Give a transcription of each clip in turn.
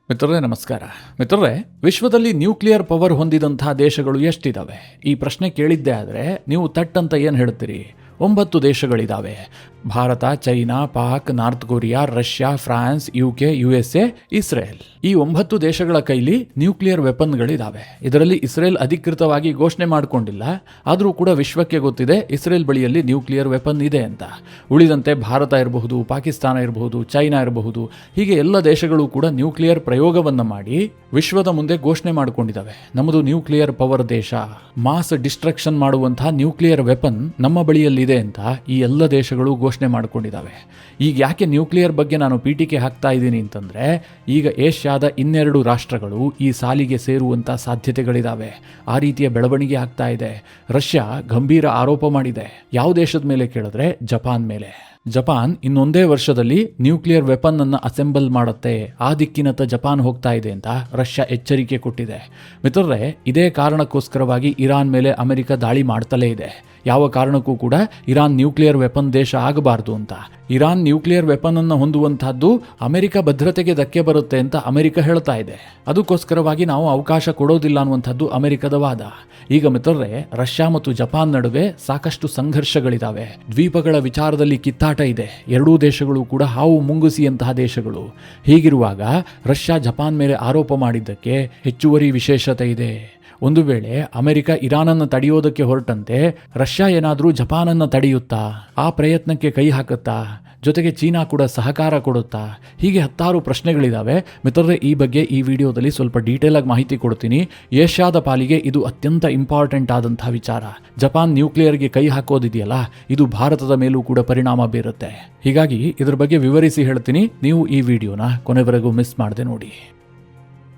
ಮಿತ್ರರೇ ನಮಸ್ಕಾರ. ಮಿತ್ರರೇ, ವಿಶ್ವದಲ್ಲಿ ನ್ಯೂಕ್ಲಿಯರ್ ಪವರ್ ಹೊಂದಿದಂತಹ ದೇಶಗಳು ಎಷ್ಟಿದ್ದಾವೆ? ಈ ಪ್ರಶ್ನೆ ಕೇಳಿದ್ದೆ ಆದರೆ ನೀವು ತಟ್ ಅಂತ ಏನು ಹೇಳ್ತೀರಿ? 9 ದೇಶಗಳಿದ್ದಾವೆ. Bharat, China, Pak, North Korea, Russia, France, UK, USA, Israel. ಈ 9 ದೇಶಗಳ ಕೈಲಿ ನ್ಯೂಕ್ಲಿಯರ್ ವೆಪನ್ಗಳಿದ್ದಾವೆ. ಇದರಲ್ಲಿ ಇಸ್ರೇಲ್ ಅಧಿಕೃತವಾಗಿ ಘೋಷಣೆ ಮಾಡಿಕೊಂಡಿಲ್ಲ, ಆದರೂ ಕೂಡ ವಿಶ್ವಕ್ಕೆ ಗೊತ್ತಿದೆ ಇಸ್ರೇಲ್ ಬಳಿಯಲ್ಲಿ ನ್ಯೂಕ್ಲಿಯರ್ ವೆಪನ್ ಇದೆ ಅಂತ. ಉಳಿದಂತೆ ಭಾರತ ಇರಬಹುದು, ಪಾಕಿಸ್ತಾನ ಇರಬಹುದು, ಚೈನಾ ಇರಬಹುದು, ಹೀಗೆ ಎಲ್ಲ ದೇಶಗಳು ಕೂಡ ನ್ಯೂಕ್ಲಿಯರ್ ಪ್ರಯೋಗವನ್ನು ಮಾಡಿ ವಿಶ್ವದ ಮುಂದೆ ಘೋಷಣೆ ಮಾಡಿಕೊಂಡಿದ್ದಾವೆ. ನಮ್ಮದು ನ್ಯೂಕ್ಲಿಯರ್ ಪವರ್ ದೇಶ, ಮಾಸ್ ಡಿಸ್ಟ್ರಕ್ಷನ್ ಮಾಡುವಂತಹ ನ್ಯೂಕ್ಲಿಯರ್ ವೆಪನ್ ನಮ್ಮ ಬಳಿಯಲ್ಲಿದೆ ಅಂತ ಈ ಎಲ್ಲ ದೇಶಗಳು ಘೋಷಣೆ ಮಾಡಿಕೊಂಡಿದ್ದಾವೆ. ಈಗ ಯಾಕೆ ನ್ಯೂಕ್ಲಿಯರ್ ಬಗ್ಗೆ ನಾನು ಪೀಠಿಕೆ ಹಾಕ್ತಾ ಇದ್ದೀನಿ ಅಂತಂದರೆ, ಈಗ ಏಷ್ಯಾದ 12 ರಾಷ್ಟ್ರಗಳು ಈ ಸಾಲಿಗೆ ಸೇರುವಂಥ ಸಾಧ್ಯತೆಗಳಿದ್ದಾವೆ. ಆ ರೀತಿಯ ಬೆಳವಣಿಗೆ ಆಗ್ತಾ ಇದೆ. ರಷ್ಯಾ ಗಂಭೀರ ಆರೋಪ ಮಾಡಿದೆ. ಯಾವ ದೇಶದ ಮೇಲೆ ಕೇಳಿದ್ರೆ ಜಪಾನ್ ಮೇಲೆ. ಜಪಾನ್ ಇನ್ನೊಂದೇ ವರ್ಷದಲ್ಲಿ ನ್ಯೂಕ್ಲಿಯರ್ ವೆಪನ್ ಅನ್ನು ಅಸೆಂಬಲ್ ಮಾಡುತ್ತೆ, ಆ ದಿಕ್ಕಿನತ್ತ ಜಪಾನ್ ಹೋಗ್ತಾ ಇದೆ ಅಂತ ರಷ್ಯಾ ಎಚ್ಚರಿಕೆ ಕೊಟ್ಟಿದೆ. ಮಿತ್ರರೇ, ಇದೇ ಕಾರಣಕ್ಕೋಸ್ಕರವಾಗಿ ಇರಾನ್ ಮೇಲೆ ಅಮೆರಿಕ ದಾಳಿ ಮಾಡ್ತಲೇ ಇದೆ. ಯಾವ ಕಾರಣಕ್ಕೂ ಕೂಡ ಇರಾನ್ ನ್ಯೂಕ್ಲಿಯರ್ ವೆಪನ್ ದೇಶ ಆಗಬಾರ್ದು ಅಂತ. ಇರಾನ್ ನ್ಯೂಕ್ಲಿಯರ್ ವೆಪನ್ ಅನ್ನು ಹೊಂದುವಂತಹದ್ದು ಅಮೆರಿಕ ಭದ್ರತೆಗೆ ಧಕ್ಕೆ ಬರುತ್ತೆ ಅಂತ ಅಮೆರಿಕ ಹೇಳ್ತಾ ಇದೆ. ಅದಕ್ಕೋಸ್ಕರವಾಗಿ ನಾವು ಅವಕಾಶ ಕೊಡೋದಿಲ್ಲ ಅನ್ನುವಂಥದ್ದು ಅಮೆರಿಕದ ವಾದ. ಈಗ ಮಿತ್ರರೇ, ರಷ್ಯಾ ಮತ್ತು ಜಪಾನ್ ನಡುವೆ ಸಾಕಷ್ಟು ಸಂಘರ್ಷಗಳಿದ್ದಾವೆ. ದ್ವೀಪಗಳ ವಿಚಾರದಲ್ಲಿ ಕಿತ್ತಾಟ ಇದೆ. ಎರಡೂ ದೇಶಗಳು ಕೂಡ ಹಾವು ಮುಂಗುಸಿಯಂತಹ ದೇಶಗಳು. ಹೀಗಿರುವಾಗ ರಷ್ಯಾ ಜಪಾನ್ ಮೇಲೆ ಆರೋಪ ಮಾಡಿದ್ದಕ್ಕೆ ಹೆಚ್ಚುವರಿ ವಿಶೇಷತೆ ಇದೆ. ಒಂದು ವೇಳೆ ಅಮೆರಿಕ ಇರಾನನ್ನು ತಡೆಯೋದಕ್ಕೆ ಹೊರಟಂತೆ ರಷ್ಯಾ ಏನಾದರೂ ಜಪಾನನ್ನು ತಡೆಯುತ್ತಾ? ಆ ಪ್ರಯತ್ನಕ್ಕೆ ಕೈ ಹಾಕುತ್ತಾ? ಜೊತೆಗೆ ಚೀನಾ ಕೂಡ ಸಹಕಾರ ಕೊಡುತ್ತಾ? ಹೀಗೆ 10 ಪ್ರಶ್ನೆಗಳಿದ್ದಾವೆ. ಮಿತ್ರರೇ, ಈ ಬಗ್ಗೆ ಈ ವಿಡಿಯೋದಲ್ಲಿ ಸ್ವಲ್ಪ ಡೀಟೇಲ್ ಆಗಿ ಮಾಹಿತಿ ಕೊಡ್ತೀನಿ. ಏಷ್ಯಾದ ಪಾಲಿಗೆ ಇದು ಅತ್ಯಂತ ಇಂಪಾರ್ಟೆಂಟ್ ಆದಂಥ ವಿಚಾರ. ಜಪಾನ್ ನ್ಯೂಕ್ಲಿಯರ್ಗೆ ಕೈ ಹಾಕೋದಿದೆಯಲ್ಲ, ಇದು ಭಾರತದ ಮೇಲೂ ಕೂಡ ಪರಿಣಾಮ ಬೀರುತ್ತೆ. ಹೀಗಾಗಿ ಇದ್ರ ಬಗ್ಗೆ ವಿವರಿಸಿ ಹೇಳ್ತೀನಿ. ನೀವು ಈ ವಿಡಿಯೋನ ಕೊನೆವರೆಗೂ ಮಿಸ್ ಮಾಡದೆ ನೋಡಿ.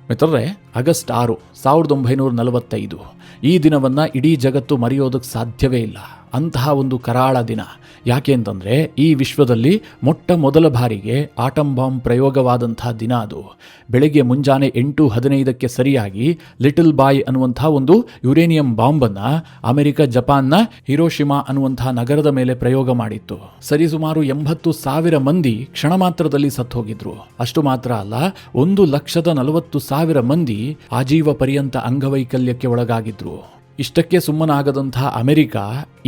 ಮಿತ್ರರೇ, ಆಗಸ್ಟ್ 6, 1945 ಈ ದಿನವನ್ನು ಇಡೀ ಜಗತ್ತು ಮರೆಯೋದಕ್ಕೆ ಸಾಧ್ಯವೇ ಇಲ್ಲ. ಅಂತಹ ಒಂದು ಕರಾಳ ದಿನ. ಯಾಕೆ ಅಂತಂದರೆ, ಈ ವಿಶ್ವದಲ್ಲಿ ಮೊಟ್ಟ ಮೊದಲ ಬಾರಿಗೆ ಆಟಮ್ ಬಾಂಬ್ ಪ್ರಯೋಗವಾದಂತಹ ದಿನ ಅದು. ಬೆಳಗ್ಗೆ ಮುಂಜಾನೆ 8:15ಕ್ಕೆ ಸರಿಯಾಗಿ ಲಿಟಲ್ ಬಾಯ್ ಅನ್ನುವಂಥ ಒಂದು ಯುರೇನಿಯಂ ಬಾಂಬನ್ನು ಅಮೆರಿಕ ಜಪಾನ್ನ ಹಿರೋಶಿಮಾ ಅನ್ನುವಂತಹ ನಗರದ ಮೇಲೆ ಪ್ರಯೋಗ ಮಾಡಿತ್ತು. ಸರಿಸುಮಾರು 80,000 ಮಂದಿ ಕ್ಷಣ ಮಾತ್ರದಲ್ಲಿ ಸತ್ತು ಹೋಗಿದ್ರು. ಅಷ್ಟು ಮಾತ್ರ ಅಲ್ಲ, 1,40,000 ಮಂದಿ ಆಜೀವ ಪರ್ಯಂತ ಅಂಗವೈಕಲ್ಯಕ್ಕೆ ಒಳಗಾಗಿದ್ರು. ಇಷ್ಟಕ್ಕೆ ಸುಮ್ಮನಾಗದಂತಹ ಅಮೆರಿಕ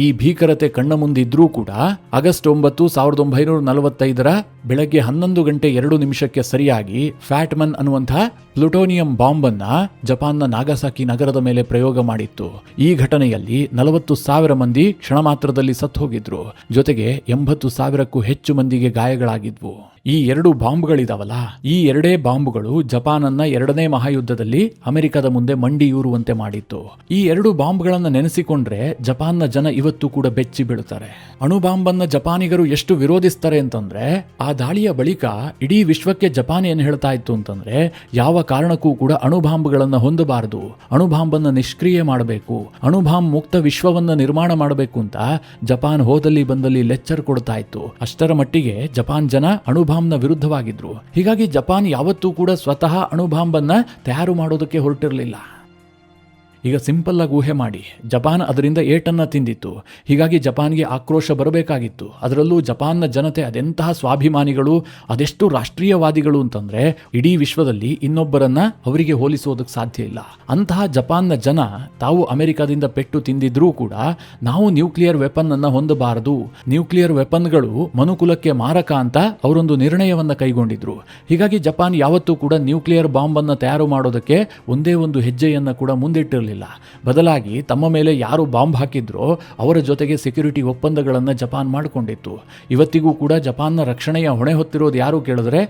ಈ ಭೀಕರತೆ ಕಣ್ಣ ಮುಂದಿದ್ರೂ ಕೂಡ ಆಗಸ್ಟ್ 9, 1945 ಬೆಳಗ್ಗೆ 11:02 ಸರಿಯಾಗಿ ಫ್ಯಾಟ್ಮನ್ ಅನ್ನುವಂತಹ ಪ್ಲುಟೋನಿಯಂ ಬಾಂಬನ್ನ ಜಪಾನ್ನ ನಾಗಸಾಕಿ ನಗರದ ಮೇಲೆ ಪ್ರಯೋಗ ಮಾಡಿತ್ತು. ಈ ಘಟನೆಯಲ್ಲಿ 40,000 ಮಂದಿ ಕ್ಷಣ ಮಾತ್ರದಲ್ಲಿ ಸತ್ತು ಹೋಗಿದ್ರು. ಜೊತೆಗೆ 80,000ಕ್ಕೂ ಹೆಚ್ಚು ಮಂದಿಗೆ ಗಾಯಗಳಾಗಿದ್ವು. ಈ 2 ಬಾಂಬ್ಗಳಿದಾವಲ್ಲ, ಈ 2 ಬಾಂಬ್ಗಳು ಜಪಾನನ್ನ 2ನೇ ಮಹಾಯುದ್ಧದಲ್ಲಿ ಅಮೆರಿಕದ ಮುಂದೆ ಮಂಡಿಯೂರುವಂತೆ ಮಾಡಿತ್ತು. ಈ 2 ಬಾಂಬ್ಗಳನ್ನು ನೆನೆಸಿಕೊಂಡ್ರೆ ಜಪಾನ್ನ ಜನ ಇವತ್ತು ಕೂಡ ಬೆಚ್ಚಿ ಬೀಳುತ್ತಾರೆ. ಅಣು ಬಾಂಬನ್ನ ಜಪಾನಿಗರು ಎಷ್ಟು ವಿರೋಧಿಸ್ತಾರೆ ಅಂತಂದ್ರೆ, ಆ ದಾಳಿಯ ಬಳಿಕ ಇಡೀ ವಿಶ್ವಕ್ಕೆ ಜಪಾನ್ ಏನು ಹೇಳ್ತಾ ಇತ್ತು ಅಂತಂದ್ರೆ, ಯಾವ ಕಾರಣಕ್ಕೂ ಕೂಡ ಅಣು ಬಾಂಬ್ಗಳನ್ನು ಹೊಂದಬಾರದು, ಅಣು ಬಾಂಬನ್ನು ನಿಷ್ಕ್ರಿಯ ಮಾಡಬೇಕು, ಅಣು ಬಾಂಬ್ ಮುಕ್ತ ವಿಶ್ವವನ್ನು ನಿರ್ಮಾಣ ಮಾಡಬೇಕು ಅಂತ ಜಪಾನ್ ಹೋದಲ್ಲಿ ಬಂದಲ್ಲಿ ಲೆಕ್ಚರ್ ಕೊಡ್ತಾ ಇತ್ತು. ಅಷ್ಟರ ಮಟ್ಟಿಗೆ ಜಪಾನ್ ಜನ ಅಣು ಬಾಂಬ್ನ ವಿರುದ್ಧವಾಗಿದ್ರು. ಹೀಗಾಗಿ ಜಪಾನ್ ಯಾವತ್ತೂ ಕೂಡ ಸ್ವತಃ ಅಣು ಬಾಂಬನ್ನ ತಯಾರು ಮಾಡೋದಕ್ಕೆ ಹೊರಟಿರಲಿಲ್ಲ. ಈಗ ಸಿಂಪಲ್ ಆಗಿ ಊಹೆ ಮಾಡಿ, ಜಪಾನ್ ಅದರಿಂದ ಏಟನ್ನು ತಿಂದಿತ್ತು. ಹೀಗಾಗಿ ಜಪಾನ್ಗೆ ಆಕ್ರೋಶ ಬರಬೇಕಾಗಿತ್ತು. ಅದರಲ್ಲೂ ಜಪಾನ್ನ ಜನತೆ ಅದೆಂತಹ ಸ್ವಾಭಿಮಾನಿಗಳು, ಅದೆಷ್ಟು ರಾಷ್ಟ್ರೀಯವಾದಿಗಳು ಅಂತಂದರೆ, ಇಡೀ ವಿಶ್ವದಲ್ಲಿ ಇನ್ನೊಬ್ಬರನ್ನ ಅವರಿಗೆ ಹೋಲಿಸೋದಕ್ಕೆ ಸಾಧ್ಯ ಇಲ್ಲ. ಅಂತಹ ಜಪಾನ್ನ ಜನ ತಾವು ಅಮೆರಿಕದಿಂದ ಪೆಟ್ಟು ತಿಂದಿದ್ರೂ ಕೂಡ ನಾವು ನ್ಯೂಕ್ಲಿಯರ್ ವೆಪನ್ ಅನ್ನು ಹೊಂದಬಾರದು, ನ್ಯೂಕ್ಲಿಯರ್ ವೆಪನ್ಗಳು ಮನುಕುಲಕ್ಕೆ ಮಾರಕ ಅಂತ ಅವರೊಂದು ನಿರ್ಣಯವನ್ನು ಕೈಗೊಂಡಿದ್ರು. ಹೀಗಾಗಿ ಜಪಾನ್ ಯಾವತ್ತೂ ಕೂಡ ನ್ಯೂಕ್ಲಿಯರ್ ಬಾಂಬನ್ನು ತಯಾರು ಮಾಡೋದಕ್ಕೆ ಒಂದೇ ಒಂದು ಹೆಜ್ಜೆಯನ್ನು ಕೂಡ ಮುಂದಿಟ್ಟಿರಲಿಲ್ಲ. ಬದಲಾಗಿ ತಮ್ಮ ಮೇಲೆ ಯಾರು ಬಾಂಬ್ ಹಾಕಿದ್ರೋ ಅವರ ಜೊತೆಗೆ ಸೆಕ್ಯೂರಿಟಿ ಒಪ್ಪಂದಗಳನ್ನು ಜಪಾನ್ ಮಾಡಿಕೊಂಡಿತ್ತು. ಇವತ್ತಿಗೂ ಕೂಡ ಜಪಾನ್ನ ರಕ್ಷಣೆಯ ಹೊಣೆ ಹೊತ್ತಿರೋದು ಯಾರು ಕೇಳಿದ್ರೆ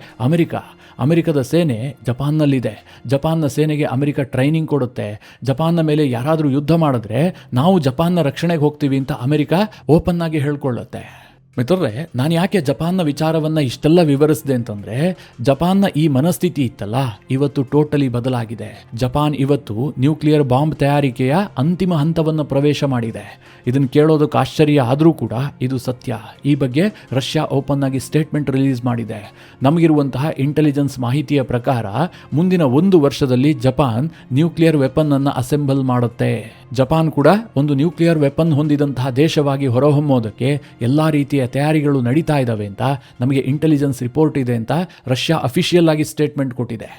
ಅಮೆರಿಕದ ಸೇನೆ ಜಪಾನ್ನಲ್ಲಿದೆ. ಜಪಾನ್ನ ಸೇನೆಗೆ ಅಮೆರಿಕ ಟ್ರೈನಿಂಗ್ ಕೊಡುತ್ತೆ. ಜಪಾನ್ನ ಮೇಲೆ ಯಾರಾದರೂ ಯುದ್ಧ ಮಾಡಿದ್ರೆ ನಾವು ಜಪಾನ್ನ ರಕ್ಷಣೆಗೆ ಹೋಗ್ತೀವಿ ಅಂತ ಅಮೆರಿಕ ಓಪನ್ ಆಗಿ ಹೇಳ್ಕೊಳ್ಳುತ್ತೆ. ಮಿತ್ರರೇ, ನಾನು ಯಾಕೆ ಜಪಾನ್ನ ವಿಚಾರವನ್ನು ಇಷ್ಟೆಲ್ಲ ವಿವರಿಸಿದೆ ಅಂತಂದರೆ, ಜಪಾನ್ನ ಈ ಮನಸ್ಥಿತಿ ಇತ್ತಲ್ಲ, ಇವತ್ತು ಟೋಟಲಿ ಬದಲಾಗಿದೆ. ಜಪಾನ್ ಇವತ್ತು ನ್ಯೂಕ್ಲಿಯರ್ ಬಾಂಬ್ ತಯಾರಿಕೆಯ ಅಂತಿಮ ಹಂತವನ್ನು ಪ್ರವೇಶ ಮಾಡಿದೆ. ಇದನ್ನು ಕೇಳೋದಕ್ಕೆ ಆಶ್ಚರ್ಯ ಆದರೂ ಕೂಡ ಇದು ಸತ್ಯ. ಈ ಬಗ್ಗೆ ರಷ್ಯಾ ಓಪನ್ ಆಗಿ ಸ್ಟೇಟ್ಮೆಂಟ್ ರಿಲೀಸ್ ಮಾಡಿದೆ. ನಮಗಿರುವಂತಹ ಇಂಟೆಲಿಜೆನ್ಸ್ ಮಾಹಿತಿಯ ಪ್ರಕಾರ ಮುಂದಿನ 1 ವರ್ಷದಲ್ಲಿ ಜಪಾನ್ ನ್ಯೂಕ್ಲಿಯರ್ ವೆಪನ್ ಅನ್ನು ಅಸೆಂಬಲ್ ಮಾಡುತ್ತೆ. ಜಪಾನ್ ಕೂಡ ಒಂದು ನ್ಯೂಕ್ಲಿಯರ್ ವೆಪನ್ ಹೊಂದಿದಂತಹ ದೇಶವಾಗಿ ಹೊರಹೊಮ್ಮೋದಕ್ಕೆ ಎಲ್ಲ ರೀತಿಯ ತಯಾರಿಗಳು ನಡೀತಾ ಇದ್ದಾವೆ ಅಂತ ನಮಗೆ ಇಂಟೆಲಿಜೆನ್ಸ್ ರಿಪೋರ್ಟ್ ಇದೆ ಅಂತ ರಷ್ಯಾ ಅಫಿಷಿಯಲ್ ಆಗಿ ಸ್ಟೇಟ್ಮೆಂಟ್ ಕೊಟ್ಟಿದೆ.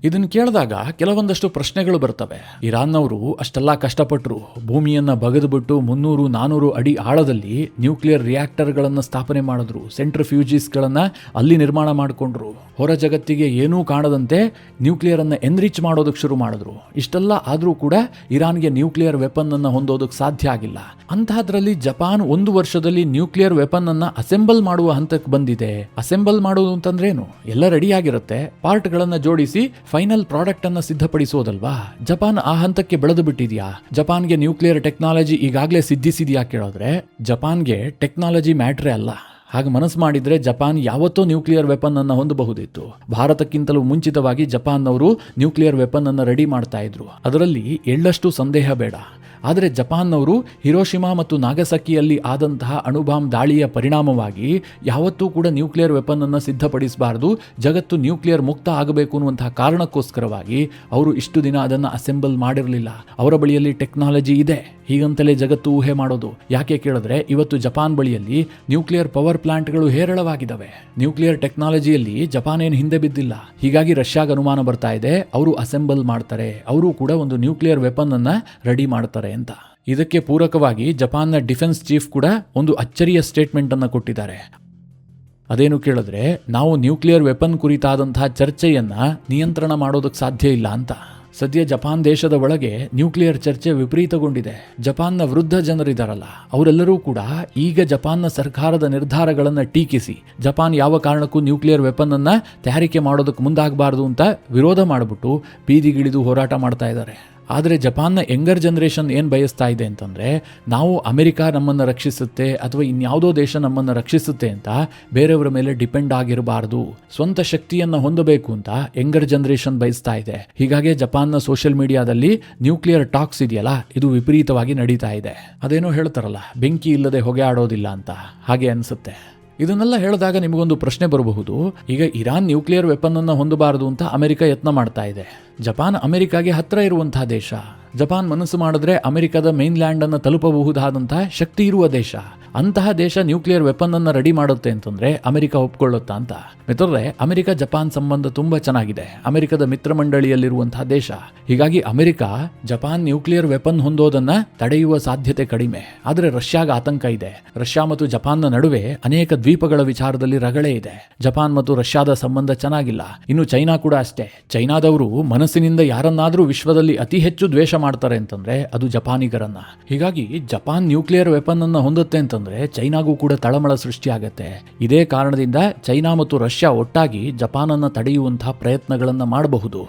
ಇದನ್ನು ಕೇಳಿದಾಗ ಕೆಲವೊಂದಷ್ಟು ಪ್ರಶ್ನೆಗಳು ಬರ್ತವೆ. ಇರಾನ್ನವರು ಅಷ್ಟೆಲ್ಲ ಕಷ್ಟಪಟ್ಟರು, ಭೂಮಿಯನ್ನ ಬಗೆದುಬಿಟ್ಟು 300-400 ಅಡಿ ಆಳದಲ್ಲಿ ನ್ಯೂಕ್ಲಿಯರ್ ರಿಯಾಕ್ಟರ್ಗಳನ್ನು ಸ್ಥಾಪನೆ ಮಾಡಿದ್ರು, ಸೆಂಟ್ರಿಫ್ಯೂಜಿಸ್ಗಳನ್ನು ಅಲ್ಲಿ ನಿರ್ಮಾಣ ಮಾಡಿಕೊಂಡ್ರು, ಹೊರ ಜಗತ್ತಿಗೆ ಏನೂ ಕಾಣದಂತೆ ನ್ಯೂಕ್ಲಿಯರ್ ಅನ್ನು ಎನ್ರಿಚ್ ಮಾಡೋದಕ್ಕೆ ಶುರು ಮಾಡಿದ್ರು. ಇಷ್ಟೆಲ್ಲ ಆದರೂ ಕೂಡ ಇರಾನ್ಗೆ ನ್ಯೂಕ್ಲಿಯರ್ ವೆಪನ್ ಅನ್ನು ಹೊಂದೋದಕ್ಕೆ ಸಾಧ್ಯ ಆಗಿಲ್ಲ. ಅಂತಹದ್ರಲ್ಲಿ ಜಪಾನ್ 1 ವರ್ಷದಲ್ಲಿ ನ್ಯೂಕ್ಲಿಯರ್ ವೆಪನ್ ಅನ್ನ ಅಸೆಂಬಲ್ ಮಾಡುವ ಹಂತಕ್ಕೆ ಬಂದಿದೆ. ಅಸೆಂಬಲ್ ಮಾಡೋದು ಅಂತಂದ್ರೇನು? ಎಲ್ಲ ರೆಡಿ ಆಗಿರುತ್ತೆ, ಪಾರ್ಟ್ಗಳನ್ನು ಜೋಡಿಸಿ ಫೈನಲ್ ಪ್ರಾಡಕ್ಟ್ ಅನ್ನ ಸಿದ್ಧಪಡಿಸೋದಲ್ವಾ. ಜಪಾನ್ ಆ ಹಂತಕ್ಕೆ ಬೆಳೆದು ಬಿಟ್ಟಿದ್ಯಾ? ಜಪಾನ್ಗೆ ನ್ಯೂಕ್ಲಿಯರ್ ಟೆಕ್ನಾಲಜಿ ಈಗಾಗಲೇ ಸಿದ್ಧಿಸಿದ್ಯಾ ಕೇಳಿದ್ರೆ, ಜಪಾನ್ಗೆ ಟೆಕ್ನಾಲಜಿ ಮ್ಯಾಟ್ರೇ ಅಲ್ಲ. ಹಾಗೆ ಮನಸ್ಸು ಮಾಡಿದ್ರೆ ಜಪಾನ್ ಯಾವತ್ತೂ ನ್ಯೂಕ್ಲಿಯರ್ ವೆಪನ್ ಅನ್ನು ಹೊಂದಬಹುದಿತ್ತು. ಭಾರತಕ್ಕಿಂತಲೂ ಮುಂಚಿತವಾಗಿ ಜಪಾನ್ನವರು ನ್ಯೂಕ್ಲಿಯರ್ ವೆಪನ್ ಅನ್ನು ರೆಡಿ ಮಾಡ್ತಾ ಇದ್ರು, ಅದರಲ್ಲಿ ಎಳ್ಳಷ್ಟು ಸಂದೇಹ ಬೇಡ. ಆದರೆ ಜಪಾನ್ನವರು ಹಿರೋಶಿಮಾ ಮತ್ತು ನಾಗಸಕಿಯಲ್ಲಿ ಆದಂತಹ ಅಣುಬಾಂಬ್ ದಾಳಿಯ ಪರಿಣಾಮವಾಗಿ ಯಾವತ್ತೂ ಕೂಡ ನ್ಯೂಕ್ಲಿಯರ್ ವೆಪನ್ ಅನ್ನು ಸಿದ್ಧಪಡಿಸಬಾರದು, ಜಗತ್ತು ನ್ಯೂಕ್ಲಿಯರ್ ಮುಕ್ತ ಆಗಬೇಕು ಅನ್ನುವಂತಹ ಕಾರಣಕ್ಕೋಸ್ಕರವಾಗಿ ಅವರು ಇಷ್ಟು ದಿನ ಅದನ್ನು ಅಸೆಂಬಲ್ ಮಾಡಿರಲಿಲ್ಲ. ಅವರ ಬಳಿಯಲ್ಲಿ ಟೆಕ್ನಾಲಜಿ ಇದೆ, ಹೀಗಂತಲೇ ಜಗತ್ತು ಊಹೆ ಮಾಡೋದು. ಯಾಕೆ ಕೇಳಿದ್ರೆ ಇವತ್ತು ಜಪಾನ್ ಬಳಿಯಲ್ಲಿ ನ್ಯೂಕ್ಲಿಯರ್ ಪವರ್ ಪ್ಲಾಂಟ್ಗಳು ಹೇರಳವಾಗಿದ್ದಾವೆ. ನ್ಯೂಕ್ಲಿಯರ್ ಟೆಕ್ನಾಲಜಿಯಲ್ಲಿ ಜಪಾನ್ ಏನು ಹಿಂದೆ ಬಿದ್ದಿಲ್ಲ. ಹೀಗಾಗಿ ರಷ್ಯಾಗೆ ಅನುಮಾನ ಬರ್ತಾ ಇದೆ, ಅವರು ಅಸೆಂಬಲ್ ಮಾಡ್ತಾರೆ, ಅವರು ಕೂಡ ಒಂದು ನ್ಯೂಕ್ಲಿಯರ್ ವೆಪನ್ ಅನ್ನ ರೆಡಿ ಮಾಡ್ತಾರೆ ಅಂತ. ಇದಕ್ಕೆ ಪೂರಕವಾಗಿ ಜಪಾನ್ನ ಡಿಫೆನ್ಸ್ ಚೀಫ್ ಕೂಡ ಒಂದು ಅಚ್ಚರಿಯ ಸ್ಟೇಟ್ಮೆಂಟ್ ಅನ್ನು ಕೊಟ್ಟಿದ್ದಾರೆ. ಅದೇನು ಕೇಳಿದ್ರೆ, ನಾವು ನ್ಯೂಕ್ಲಿಯರ್ ವೆಪನ್ ಕುರಿತಾದಂತಹ ಚರ್ಚೆಯನ್ನ ನಿಯಂತ್ರಣ ಮಾಡೋದಕ್ಕೆ ಸಾಧ್ಯ ಇಲ್ಲ ಅಂತ. ಸದ್ಯ ಜಪಾನ್ ದೇಶದ ಒಳಗೆ ನ್ಯೂಕ್ಲಿಯರ್ ಚರ್ಚೆ ವಿಪರೀತಗೊಂಡಿದೆ. ಜಪಾನ್ನ ವೃದ್ಧ ಜನರಿದಾರಲ್ಲ, ಅವರೆಲ್ಲರೂ ಕೂಡ ಈಗ ಜಪಾನ್ನ ಸರ್ಕಾರದ ನಿರ್ಧಾರಗಳನ್ನು ಟೀಕಿಸಿ ಜಪಾನ್ ಯಾವ ಕಾರಣಕ್ಕೂ ನ್ಯೂಕ್ಲಿಯರ್ ವೆಪನ್ ಅನ್ನ ತಯಾರಿಕೆ ಮಾಡೋದಕ್ಕೆ ಮುಂದಾಗಬಾರದು ಅಂತ ವಿರೋಧ ಮಾಡಿಬಿಟ್ಟು ಬೀದಿಗಿಳಿದು ಹೋರಾಟ ಮಾಡ್ತಾ ಇದ್ದಾರೆ. ಆದರೆ ಜಪಾನ್ನ ಯಂಗರ್ ಜನರೇಷನ್ ಏನು ಬಯಸ್ತಾ ಇದೆ ಅಂತಂದರೆ, ನಾವು ಅಮೆರಿಕ ನಮ್ಮನ್ನು ರಕ್ಷಿಸುತ್ತೆ ಅಥವಾ ಇನ್ಯಾವುದೋ ದೇಶ ನಮ್ಮನ್ನು ರಕ್ಷಿಸುತ್ತೆ ಅಂತ ಬೇರೆಯವರ ಮೇಲೆ ಡಿಪೆಂಡ್ ಆಗಿರಬಾರ್ದು, ಸ್ವಂತ ಶಕ್ತಿಯನ್ನು ಹೊಂದಬೇಕು ಅಂತ ಯಂಗರ್ ಜನರೇಷನ್ ಬಯಸ್ತಾ ಇದೆ. ಹೀಗಾಗಿ ಜಪಾನ್ನ ಸೋಷಿಯಲ್ ಮೀಡಿಯಾದಲ್ಲಿ ನ್ಯೂಕ್ಲಿಯರ್ ಟಾಕ್ಸ್ ಇದೆಯಲ್ಲ, ಇದು ವಿಪರೀತವಾಗಿ ನಡೀತಾ ಇದೆ. ಅದೇನೋ ಹೇಳ್ತಾರಲ್ಲ, ಬೆಂಕಿ ಇಲ್ಲದೆ ಹೊಗೆ ಆಡೋದಿಲ್ಲ ಅಂತ, ಹಾಗೆ ಅನಿಸುತ್ತೆ. ಇದನ್ನೆಲ್ಲ ಹೇಳಿದಾಗ ನಿಮಗೊಂದು ಪ್ರಶ್ನೆ ಬರಬಹುದು. ಈಗ ಇರಾನ್ ನ್ಯೂಕ್ಲಿಯರ್ ವೆಪನ್ ಅನ್ನು ಹೊಂದಬಾರದು ಅಂತ ಅಮೆರಿಕ ಯತ್ನ ಮಾಡ್ತಾ ಇದೆ. ಜಪಾನ್ ಅಮೆರಿಕಾಗೆ ಹತ್ರ ಇರುವಂತಹ ದೇಶ. ಜಪಾನ್ ಮನಸ್ಸು ಮಾಡಿದ್ರೆ ಅಮೆರಿಕದ ಮೇನ್ ಲ್ಯಾಂಡ್ ಅನ್ನು ತಲುಪಬಹುದಾದಂತಹ ಶಕ್ತಿ ಇರುವ ದೇಶ. ಅಂತಹ ದೇಶ ನ್ಯೂಕ್ಲಿಯರ್ ವೆಪನ್ ಅನ್ನು ರೆಡಿ ಮಾಡುತ್ತೆ ಅಂತಂದ್ರೆ ಅಮೆರಿಕ ಒಪ್ಕೊಳ್ಳುತ್ತಾ ಅಂತ? ಮಿತ್ರರೇ, ಅಮೆರಿಕ ಜಪಾನ್ ಸಂಬಂಧ ತುಂಬಾ ಚೆನ್ನಾಗಿದೆ, ಅಮೆರಿಕದ ಮಿತ್ರ ಮಂಡಳಿಯಲ್ಲಿರುವಂತಹ ದೇಶ. ಹೀಗಾಗಿ ಅಮೆರಿಕ ಜಪಾನ್ ನ್ಯೂಕ್ಲಿಯರ್ ವೆಪನ್ ಹೊಂದೋದನ್ನ ತಡೆಯುವ ಸಾಧ್ಯತೆ ಕಡಿಮೆ. ಆದರೆ ರಷ್ಯಾಗ ಆತಂಕ ಇದೆ. ರಷ್ಯಾ ಮತ್ತು ಜಪಾನ್ನ ನಡುವೆ ಅನೇಕ ದ್ವೀಪಗಳ ವಿಚಾರದಲ್ಲಿ ರಗಳೆ ಇದೆ. ಜಪಾನ್ ಮತ್ತು ರಷ್ಯಾದ ಸಂಬಂಧ ಚೆನ್ನಾಗಿಲ್ಲ. ಇನ್ನು ಚೈನಾ ಕೂಡ ಅಷ್ಟೇ. ಚೈನಾದವರು ಮನಸ್ಸಿನಿಂದ ಯಾರನ್ನಾದ್ರೂ ವಿಶ್ವದಲ್ಲಿ ಅತಿ ಹೆಚ್ಚು ದ್ವೇಷ ಮಾಡ್ತಾರೆ ಅಂತಂದ್ರೆ ಅದು ಜಪಾನಿಗರನ್ನ. ಹೀಗಾಗಿ ಜಪಾನ್ ನ್ಯೂಕ್ಲಿಯರ್ ವೆಪನ್ ಅನ್ನ ಹೊಂದುತ್ತೆ ಅಂತಂದ್ರೆ ಚೈನಾಗೂ ಕೂಡ ತಳಮಳ ಸೃಷ್ಟಿಯಾಗತ್ತೆ. ಇದೇ ಕಾರಣದಿಂದ ಚೈನಾ ಮತ್ತು ರಷ್ಯಾ ಒಟ್ಟಾಗಿ ಜಪಾನ್ ಅನ್ನ ತಡೆಯುವಂತಹ ಪ್ರಯತ್ನಗಳನ್ನ ಮಾಡಬಹುದು.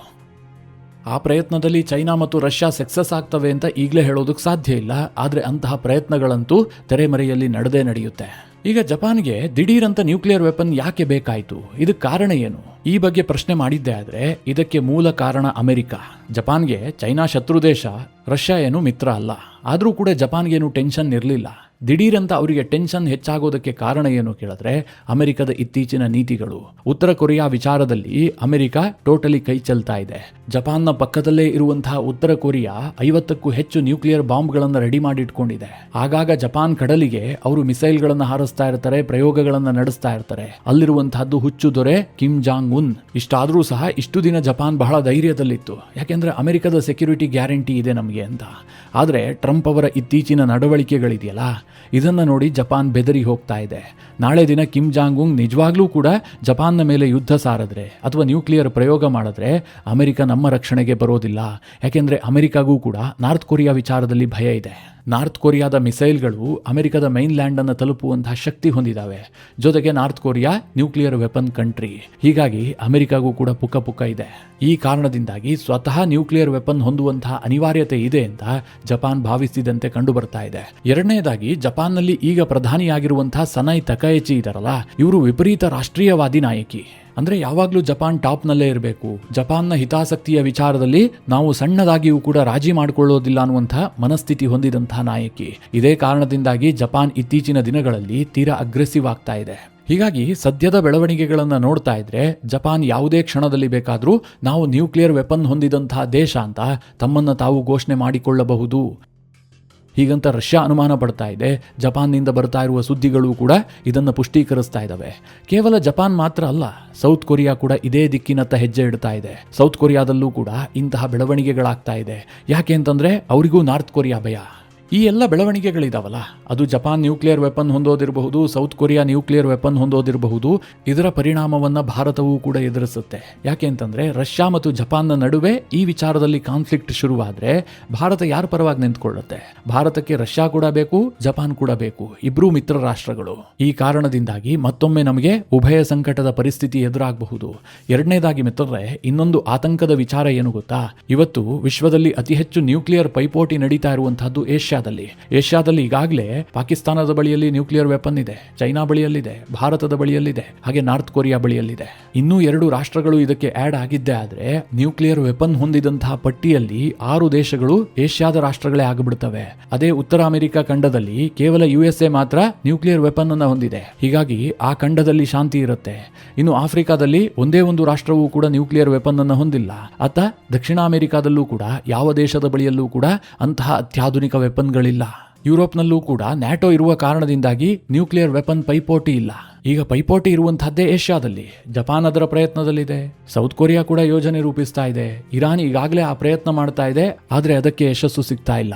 ಆ ಪ್ರಯತ್ನದಲ್ಲಿ ಚೈನಾ ಮತ್ತು ರಷ್ಯಾ ಸಕ್ಸಸ್ ಆಗ್ತವೆ ಅಂತ ಈಗಲೇ ಹೇಳೋದಕ್ಕೆ ಸಾಧ್ಯ ಇಲ್ಲ. ಆದರೆ ಅಂತಹ ಪ್ರಯತ್ನಗಳಂತೂ ತೆರೆಮರೆಯಲ್ಲಿ ನಡೆಯುತ್ತೆ. ಈಗ ಜಪಾನ್ಗೆ ದಿಢೀರಂತ ನ್ಯೂಕ್ಲಿಯರ್ ವೆಪನ್ ಯಾಕೆ ಬೇಕಾಯಿತು? ಇದಕ್ಕೆ ಕಾರಣ ಏನು? ಈ ಬಗ್ಗೆ ಪ್ರಶ್ನೆ ಮಾಡಿದ್ದೆ ಆದರೆ ಇದಕ್ಕೆ ಮೂಲ ಕಾರಣ ಅಮೆರಿಕ. ಜಪಾನ್ಗೆ ಚೈನಾ ಶತ್ರು ದೇಶ, ರಷ್ಯಾ ಏನು ಮಿತ್ರ ಅಲ್ಲ. ಆದರೂ ಕೂಡ ಜಪಾನ್ಗೇನು ಟೆನ್ಷನ್ ಇರಲಿಲ್ಲ. ದಿಢೀರಂತ ಅವರಿಗೆ ಟೆನ್ಷನ್ ಹೆಚ್ಚಾಗೋದಕ್ಕೆ ಕಾರಣ ಏನು ಕೇಳಿದ್ರೆ ಅಮೆರಿಕದ ಇತ್ತೀಚಿನ ನೀತಿಗಳು. ಉತ್ತರ ಕೊರಿಯಾ ವಿಚಾರದಲ್ಲಿ ಅಮೆರಿಕ ಟೋಟಲಿ ಕೈ ಚೆಲ್ತಾ ಇದೆ. ಜಪಾನ್ನ ಪಕ್ಕದಲ್ಲೇ ಇರುವಂತಹ ಉತ್ತರ ಕೊರಿಯಾ 50ಕ್ಕೂ ಹೆಚ್ಚು ನ್ಯೂಕ್ಲಿಯರ್ ಬಾಂಬ್ಗಳನ್ನು ರೆಡಿ ಮಾಡಿ ಇಟ್ಕೊಂಡಿದೆ. ಆಗಾಗ ಜಪಾನ್ ಕಡಲಿಗೆ ಅವರು ಮಿಸೈಲ್ಗಳನ್ನು ಹಾರಿಸ್ತಾ ಇರ್ತಾರೆ, ಪ್ರಯೋಗಗಳನ್ನು ನಡೆಸ್ತಾ ಇರ್ತಾರೆ. ಅಲ್ಲಿರುವಂತಹದ್ದು ಹುಚ್ಚು ದೊರೆ ಕಿಮ್ ಜಾಂಗ್ ಉನ್. ಇಷ್ಟಾದರೂ ಸಹ ಇಷ್ಟು ದಿನ ಜಪಾನ್ ಬಹಳ ಧೈರ್ಯದಲ್ಲಿತ್ತು, ಯಾಕೆಂದ್ರೆ ಅಮೆರಿಕದ ಸೆಕ್ಯೂರಿಟಿ ಗ್ಯಾರಂಟಿ ಇದೆ ನಮಗೆ ಅಂತ. ಆದರೆ ಟ್ರಂಪ್ ಅವರ ಇತ್ತೀಚಿನ ನಡವಳಿಕೆಗಳಿದೆಯಲ್ಲ, ಇದನ್ನು ನೋಡಿ ಜಪಾನ್ ಬೆದರಿ ಹೋಗ್ತಾ ಇದೆ. ನಾಳೆ ದಿನ ಕಿಮ್ ಜಾಂಗ್ ಉನ್ ನಿಜವಾಗ್ಲೂ ಕೂಡ ಜಪಾನ್ನ ಮೇಲೆ ಯುದ್ಧ ಸಾರಿದ್ರೆ ಅಥವಾ ನ್ಯೂಕ್ಲಿಯರ್ ಪ್ರಯೋಗ ಮಾಡಿದ್ರೆ ಅಮೆರಿಕ ನಮ್ಮ ರಕ್ಷಣೆಗೆ ಬರೋದಿಲ್ಲ. ಯಾಕೆಂದರೆ ಅಮೆರಿಕಾಗೂ ಕೂಡ ನಾರ್ತ್ ಕೊರಿಯಾ ವಿಚಾರದಲ್ಲಿ ಭಯ ಇದೆ. ನಾರ್ತ್ ಕೊರಿಯಾದ ಮಿಸೈಲ್ಗಳು ಅಮೆರಿಕದ ಮೈನ್ ಲ್ಯಾಂಡ್ ಅನ್ನು ತಲುಪುವಂತಹ ಶಕ್ತಿ ಹೊಂದಿದ್ದಾವೆ. ಜೊತೆಗೆ north Korea nuclear weapon country. ಹೀಗಾಗಿ ಅಮೆರಿಕಾಗೂ ಕೂಡ ಪುಕ್ಕ ಇದೆ. ಈ ಕಾರಣದಿಂದಾಗಿ ಸ್ವತಃ ನ್ಯೂಕ್ಲಿಯರ್ ವೆಪನ್ ಹೊಂದುವಂತಹ ಅನಿವಾರ್ಯತೆ ಇದೆ ಅಂತ ಜಪಾನ್ ಭಾವಿಸಿದಂತೆ ಕಂಡು ಬರ್ತಾ ಇದೆ. ಎರಡನೇದಾಗಿ, ಜಪಾನ್ನಲ್ಲಿ ಈಗ ಪ್ರಧಾನಿಯಾಗಿರುವಂತಹ ಸನೈ ತಕೈಚಿ ಇದಾರಲ್ಲ, ಇವರು ವಿಪರೀತ ರಾಷ್ಟ್ರೀಯವಾದಿ ನಾಯಕಿ. ಅಂದ್ರೆ ಯಾವಾಗಲೂ ಜಪಾನ್ ಟಾಪ್ನಲ್ಲೇ ಇರಬೇಕು, ಜಪಾನ್ನ ಹಿತಾಸಕ್ತಿಯ ವಿಚಾರದಲ್ಲಿ ನಾವು ಸಣ್ಣದಾಗಿಯೂ ಕೂಡ ರಾಜಿ ಮಾಡಿಕೊಳ್ಳೋದಿಲ್ಲ ಅನ್ನುವಂಥ ಮನಸ್ಥಿತಿ ಹೊಂದಿದಂತಹ ನಾಯಕಿ. ಇದೇ ಕಾರಣದಿಂದಾಗಿ ಜಪಾನ್ ಇತ್ತೀಚಿನ ದಿನಗಳಲ್ಲಿ ತೀರಾ ಅಗ್ರೆಸಿವ್ ಆಗ್ತಾ ಇದೆ. ಹೀಗಾಗಿ ಸದ್ಯದ ಬೆಳವಣಿಗೆಗಳನ್ನು ನೋಡ್ತಾ ಇದ್ರೆ ಜಪಾನ್ ಯಾವುದೇ ಕ್ಷಣದಲ್ಲಿ ಬೇಕಾದರೂ ನಾವು ನ್ಯೂಕ್ಲಿಯರ್ ವೆಪನ್ ಹೊಂದಿದಂತಹ ದೇಶ ಅಂತ ತಮ್ಮನ್ನು ತಾವು ಘೋಷಣೆ ಮಾಡಿಕೊಳ್ಳಬಹುದು. ಹೀಗಂತ ರಷ್ಯಾ ಅನುಮಾನ ಪಡ್ತಾ ಇದೆ. ಜಪಾನ್ನಿಂದ ಬರ್ತಾ ಇರುವ ಸುದ್ದಿಗಳು ಕೂಡ ಇದನ್ನು ಪುಷ್ಟೀಕರಿಸ್ತಾ ಇದ್ದಾವೆ. ಕೇವಲ ಜಪಾನ್ ಮಾತ್ರ ಅಲ್ಲ, ಸೌತ್ ಕೊರಿಯಾ ಕೂಡ ಇದೇ ದಿಕ್ಕಿನತ್ತ ಹೆಜ್ಜೆ ಇಡ್ತಾ ಇದೆ. ಸೌತ್ ಕೊರಿಯಾದಲ್ಲೂ ಕೂಡ ಇಂತಹ ಬೆಳವಣಿಗೆಗಳಾಗ್ತಾ ಇದೆ. ಯಾಕೆ ಅಂತಂದ್ರೆ ಅವರಿಗೂ ನಾರ್ತ್ ಕೊರಿಯಾ ಭಯ. ಈ ಎಲ್ಲ ಬೆಳವಣಿಗೆಗಳಿದಾವಲ್ಲ, ಅದು ಜಪಾನ್ ನ್ಯೂಕ್ಲಿಯರ್ ವೆಪನ್ ಹೊಂದೋದಿರಬಹುದು, ಸೌತ್ ಕೊರಿಯಾ ನ್ಯೂಕ್ಲಿಯರ್ ವೆಪನ್ ಹೊಂದೋದಿರಬಹುದು. ಇದರ ಪರಿಣಾಮವನ್ನು ಭಾರತವೂ ಕೂಡ ಎದುರಿಸುತ್ತೆ. ಯಾಕೆ ಅಂತಂದ್ರೆ ರಷ್ಯಾ ಮತ್ತು ಜಪಾನ್ನ ನಡುವೆ ಈ ವಿಚಾರದಲ್ಲಿ ಕಾನ್ಫ್ಲಿಕ್ಟ್ ಶುರುವಾದ್ರೆ ಭಾರತ ಯಾರ ಪರವಾಗಿ ನಿಂತ್ಕೊಳ್ಳುತ್ತೆ? ಭಾರತಕ್ಕೆ ರಷ್ಯಾ ಕೂಡ ಬೇಕು, ಜಪಾನ್ ಕೂಡ ಬೇಕು, ಇಬ್ರೂ ಮಿತ್ರ ರಾಷ್ಟ್ರಗಳು. ಈ ಕಾರಣದಿಂದಾಗಿ ಮತ್ತೊಮ್ಮೆ ನಮಗೆ ಉಭಯ ಸಂಕಟದ ಪರಿಸ್ಥಿತಿ ಎದುರಾಗಬಹುದು. ಎರಡನೇದಾಗಿ ಮಿತ್ರರೇ, ಇನ್ನೊಂದು ಆತಂಕದ ವಿಚಾರ ಏನು ಗೊತ್ತಾ? ಇವತ್ತು ವಿಶ್ವದಲ್ಲಿ ಅತಿ ಹೆಚ್ಚು ನ್ಯೂಕ್ಲಿಯರ್ ಪೈಪೋಟಿ ನಡೀತಾ ಇರುವಂತಹದ್ದು ಏಷ್ಯಾದಲ್ಲಿ ಈಗಾಗಲೇ ಪಾಕಿಸ್ತಾನದ ಬಳಿಯಲ್ಲಿ ನ್ಯೂಕ್ಲಿಯರ್ ವೆಪನ್ ಇದೆ, ಚೈನಾ ಬಳಿಯಲ್ಲಿದೆ, ಭಾರತದ ಬಳಿಯಲ್ಲಿದೆ, ಹಾಗೆ ನಾರ್ತ್ ಕೊರಿಯಾ ಬಳಿಯಲ್ಲಿದೆ. ಇನ್ನೂ 2 ರಾಷ್ಟ್ರಗಳು ಇದಕ್ಕೆ ಆಡ್ ಆಗಿದ್ದೇ ಆದ್ರೆ ನ್ಯೂಕ್ಲಿಯರ್ ವೆಪನ್ ಹೊಂದಿದಂತಹ ಪಟ್ಟಿಯಲ್ಲಿ 6 ದೇಶಗಳು ಏಷ್ಯಾದ ರಾಷ್ಟ್ರಗಳೇ ಆಗಿಬಿಡ್ತವೆ. ಅದೇ ಉತ್ತರ ಅಮೆರಿಕ ಖಂಡದಲ್ಲಿ ಕೇವಲ USA ಮಾತ್ರ ನ್ಯೂಕ್ಲಿಯರ್ ವೆಪನ್ ಅನ್ನು ಹೊಂದಿದೆ. ಹೀಗಾಗಿ ಆ ಖಂಡದಲ್ಲಿ ಶಾಂತಿ ಇರುತ್ತೆ. ಇನ್ನು ಆಫ್ರಿಕಾದಲ್ಲಿ ಒಂದೇ ಒಂದು ರಾಷ್ಟ್ರವೂ ಕೂಡ ನ್ಯೂಕ್ಲಿಯರ್ ವೆಪನ್ ಅನ್ನು ಹೊಂದಿಲ್ಲ. ಅತ್ತ ದಕ್ಷಿಣ ಅಮೆರಿಕಾದಲ್ಲೂ ಕೂಡ ಯಾವ ದೇಶದ ಬಳಿಯಲ್ಲೂ ಕೂಡ ಅಂತಹ ಅತ್ಯಾಧುನಿಕ ವೆಪನ್ಗಳಿಲ್ಲ. ಯುರೋಪ್ನಲ್ಲೂ ಕೂಡ ನ್ಯಾಟೋ ಇರುವ ಕಾರಣದಿಂದಾಗಿ ನ್ಯೂಕ್ಲಿಯರ್ ವೆಪನ್ ಪೈಪೋಟಿ ಇಲ್ಲ. ಈಗ ಪೈಪೋಟಿ ಇರುವಂತಹದ್ದೇ ಏಷ್ಯಾದಲ್ಲಿ. ಜಪಾನ್ ಅದರ ಪ್ರಯತ್ನದಲ್ಲಿದೆ, ಸೌತ್ ಕೊರಿಯಾ ಕೂಡ ಯೋಜನೆ ರೂಪಿಸ್ತಾ ಇದೆ, ಇರಾನ್ ಈಗಾಗಲೇ ಆ ಪ್ರಯತ್ನ ಮಾಡ್ತಾ ಇದೆ, ಆದ್ರೆ ಅದಕ್ಕೆ ಯಶಸ್ಸು ಸಿಗ್ತಾ ಇಲ್ಲ.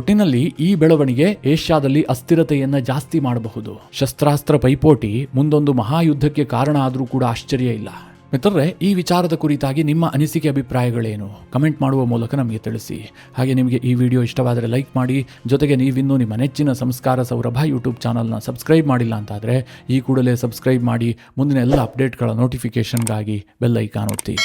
ಒಟ್ಟಿನಲ್ಲಿ ಈ ಬೆಳವಣಿಗೆ ಏಷ್ಯಾದಲ್ಲಿ ಅಸ್ಥಿರತೆಯನ್ನ ಜಾಸ್ತಿ ಮಾಡಬಹುದು. ಶಸ್ತ್ರಾಸ್ತ್ರ ಪೈಪೋಟಿ ಮುಂದೊಂದು ಮಹಾಯುದ್ಧಕ್ಕೆ ಕಾರಣ ಆದರೂ ಕೂಡ ಆಶ್ಚರ್ಯ ಇಲ್ಲ. ಮಿತ್ರರೇ, ಈ ವಿಚಾರದ ಕುರಿತಾಗಿ ನಿಮ್ಮ ಅನಿಸಿಕೆ ಅಭಿಪ್ರಾಯಗಳೇನು? ಕಮೆಂಟ್ ಮಾಡುವ ಮೂಲಕ ನಮಗೆ ತಿಳಿಸಿ. ಹಾಗೆ ನಿಮಗೆ ಈ ವಿಡಿಯೋ ಇಷ್ಟವಾದರೆ ಲೈಕ್ ಮಾಡಿ. ಜೊತೆಗೆ ನೀವಿನ್ನೂ ನಿಮ್ಮ ನೆಚ್ಚಿನ ಸಂಸ್ಕಾರ ಸೌರಭ ಯೂಟ್ಯೂಬ್ ಚಾನಲ್ನ ಸಬ್ಸ್ಕ್ರೈಬ್ ಮಾಡಿಲ್ಲ ಅಂತಾದರೆ ಈ ಕೂಡಲೇ ಸಬ್ಸ್ಕ್ರೈಬ್ ಮಾಡಿ. ಮುಂದಿನ ಎಲ್ಲ ಅಪ್ಡೇಟ್ಗಳ ನೋಟಿಫಿಕೇಷನ್ಗಾಗಿ ಬೆಲ್ ಐಕಾನ್ ಒತ್ತಿ.